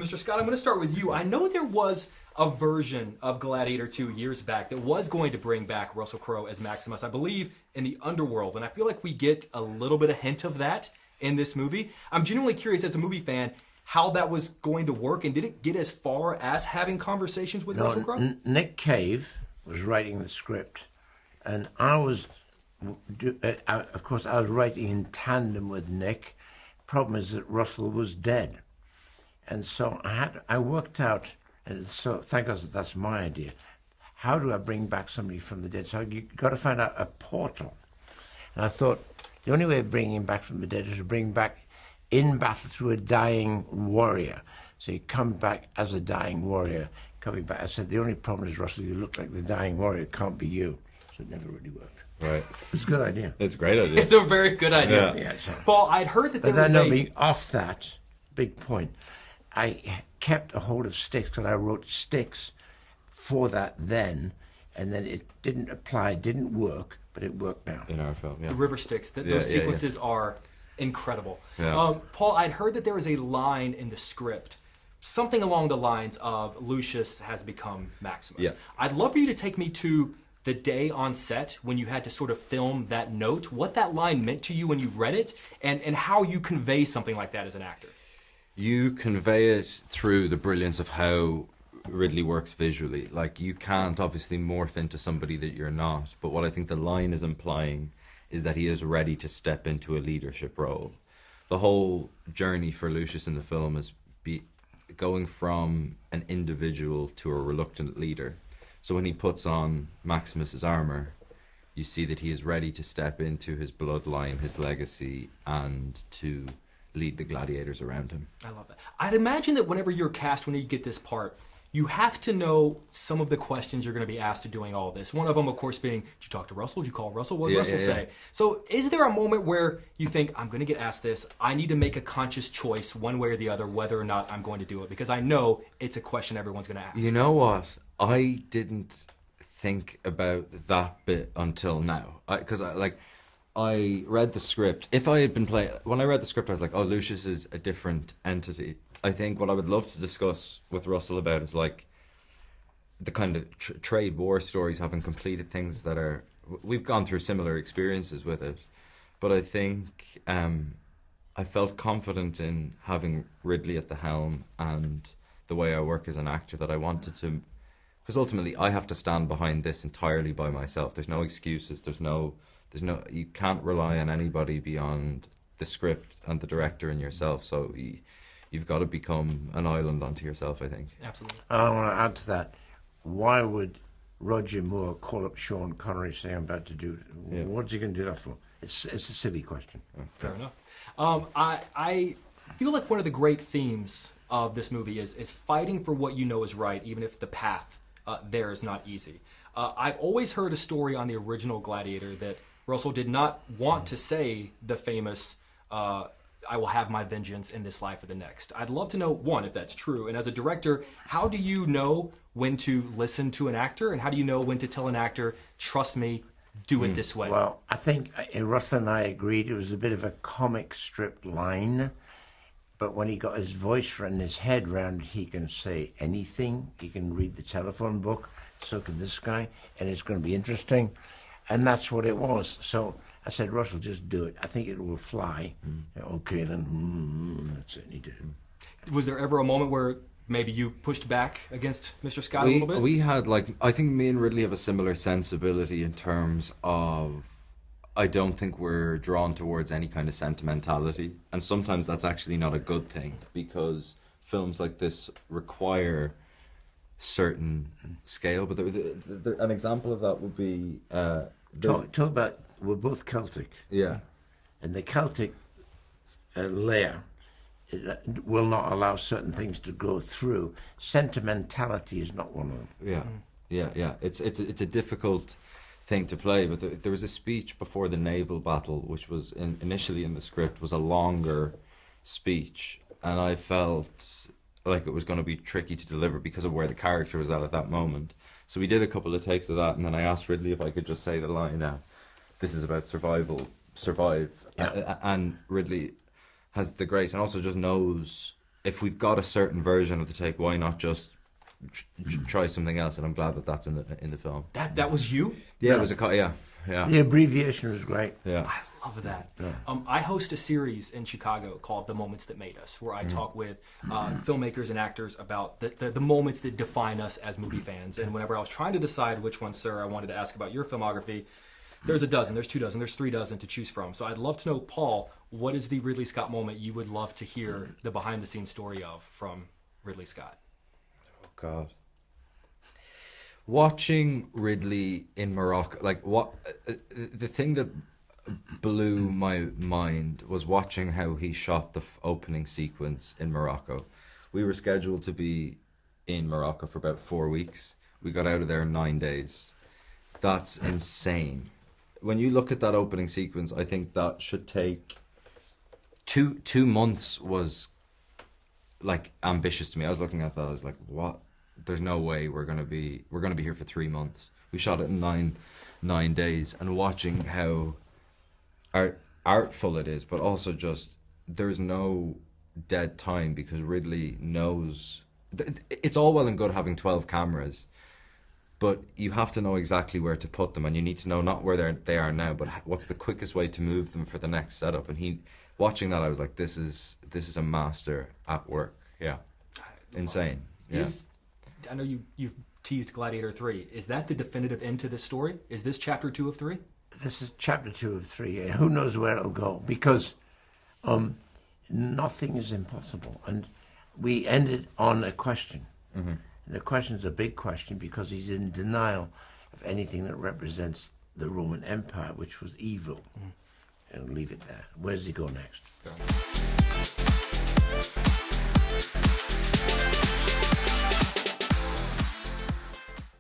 Mr. Scott, I'm going to start with you. I know there was a version of Gladiator II years back that was going to bring back Russell Crowe as Maximus, I believe, in the underworld. And I feel like we get a little bit of hint of that in this movie. I'm genuinely curious, as a movie fan, how that was going to work, and did it get as far as having conversations with Russell Crowe? Nick Cave was writing the script, and I was, of course, I was writing in tandem with Nick. Problem is that Russell was dead, and so I worked out, and so thank God that's my idea. How do I bring back somebody from the dead? So you got to find out a portal, and I thought the only way of bringing him back from the dead is to bring back in battle through a dying warrior. So you come back as a dying warrior, coming back. I said, the only problem is, Russell, you look like the dying warrior. It can't be you. So it never really worked. Right. It's a good idea. It's a great idea. It's a very good idea. Yeah. Paul, I'd heard that there was off that, big point, I kept a hold of sticks because I wrote sticks for that then, and then it didn't apply, didn't work, but it worked now. In our film, yeah. The river sticks, those sequences are incredible. Yeah. Paul, I'd heard that there was a line in the script, something along the lines of Lucius has become Maximus. Yeah. I'd love for you to take me to the day on set when you had to sort of film that note, what that line meant to you when you read it, and how you convey something like that as an actor. You convey it through the brilliance of how Ridley works visually. Like, you can't obviously morph into somebody that you're not, but what I think the line is implying is that he is ready to step into a leadership role. The whole journey for Lucius in the film is going from an individual to a reluctant leader. So when he puts on Maximus's armor, you see that he is ready to step into his bloodline, his legacy, and to lead the gladiators around him. I love that. I'd imagine that whenever you're cast, when you get this part, you have to know some of the questions you're going to be asked doing all this. One of them, of course, being, did you talk to Russell? Did you call Russell? What did Russell say? So is there a moment where you think, I'm going to get asked this, I need to make a conscious choice one way or the other whether or not I'm going to do it? Because I know it's a question everyone's going to ask. You know what? I didn't think about that bit until now. Because I read the script. If I had been when I read the script, I was like, oh, Lucius is a different entity. I think what I would love to discuss with Russell about is like the kind of trade war stories, having completed things that are, we've gone through similar experiences with it, but I think I felt confident in having Ridley at the helm and the way I work as an actor that I wanted to, because ultimately I have to stand behind this entirely by myself. There's no excuses. There's no, you can't rely on anybody beyond the script and the director and yourself. So you've got to become an island unto yourself, I think. Absolutely. I want to add to that. Why would Roger Moore call up Sean Connery saying, I'm about to do it? Yeah. What's he going to do that for? It's a silly question. Fair enough. I feel like one of the great themes of this movie is fighting for what you know is right, even if the path there is not easy. I've always heard a story on the original Gladiator that Russell did not want to say the famous I will have my vengeance in this life or the next. I'd love to know, one, if that's true, and as a director, how do you know when to listen to an actor, and how do you know when to tell an actor, trust me, do it this way? Well, I think Russell and I agreed it was a bit of a comic strip line, but when he got his voice and his head round it, he can say anything. He can read the telephone book, so can this guy, and it's going to be interesting, and that's what it was. So I said, Russell, just do it. I think it will fly. Okay, then, that's it. He did it. Was there ever a moment where maybe you pushed back against Mr. Scott a little bit? We had, I think me and Ridley have a similar sensibility in terms of, I don't think we're drawn towards any kind of sentimentality. And sometimes that's actually not a good thing, because films like this require certain scale. But an example of that would be... Talk about... We're both Celtic. Yeah. And the Celtic layer will not allow certain things to go through. Sentimentality is not one of them. Yeah. It's a difficult thing to play. But there was a speech before the naval battle, which was initially in the script, was a longer speech. And I felt like it was going to be tricky to deliver because of where the character was at that moment. So we did a couple of takes of that, and then I asked Ridley if I could just say the line now. This is about survive. Yeah. And Ridley has the grace and also just knows if we've got a certain version of the take, why not just try something else? And I'm glad that that's in the film. That was you? Yeah, it was yeah. The abbreviation was great. Yeah. I love that. I host a series in Chicago called The Moments That Made Us, where I talk with filmmakers and actors about the moments that define us as movie fans. And whenever I was trying to decide which one, sir, I wanted to ask about your filmography, there's a dozen, there's 2 dozen, there's 3 dozen to choose from. So I'd love to know, Paul, what is the Ridley Scott moment you would love to hear the behind-the-scenes story of from Ridley Scott? Oh, God. Watching Ridley in Morocco, like the thing that blew my mind was watching how he shot the opening sequence in Morocco. We were scheduled to be in Morocco for about 4 weeks. We got out of there in 9 days. That's insane. When you look at that opening sequence, I think that should take 2 months was like ambitious to me. I was looking at that, I was like, what? There's no way we're gonna be here for 3 months. We shot it in nine days, and watching how artful it is, but also just there's no dead time, because Ridley knows it's all well and good having 12 cameras, but you have to know exactly where to put them, and you need to know not where they are now, but what's the quickest way to move them for the next setup. And watching that, I was like, this is a master at work. Yeah, insane. Yeah. I know you've teased Gladiator 3. Is that the definitive end to this story? Is this chapter 2 of 3? This is chapter 2 of 3. Who knows where it'll go? Because nothing is impossible, and we ended on a question. Mm-hmm. And the question's a big question, because he's in denial of anything that represents the Roman Empire, which was evil. And I'll leave it there. Where does he go next?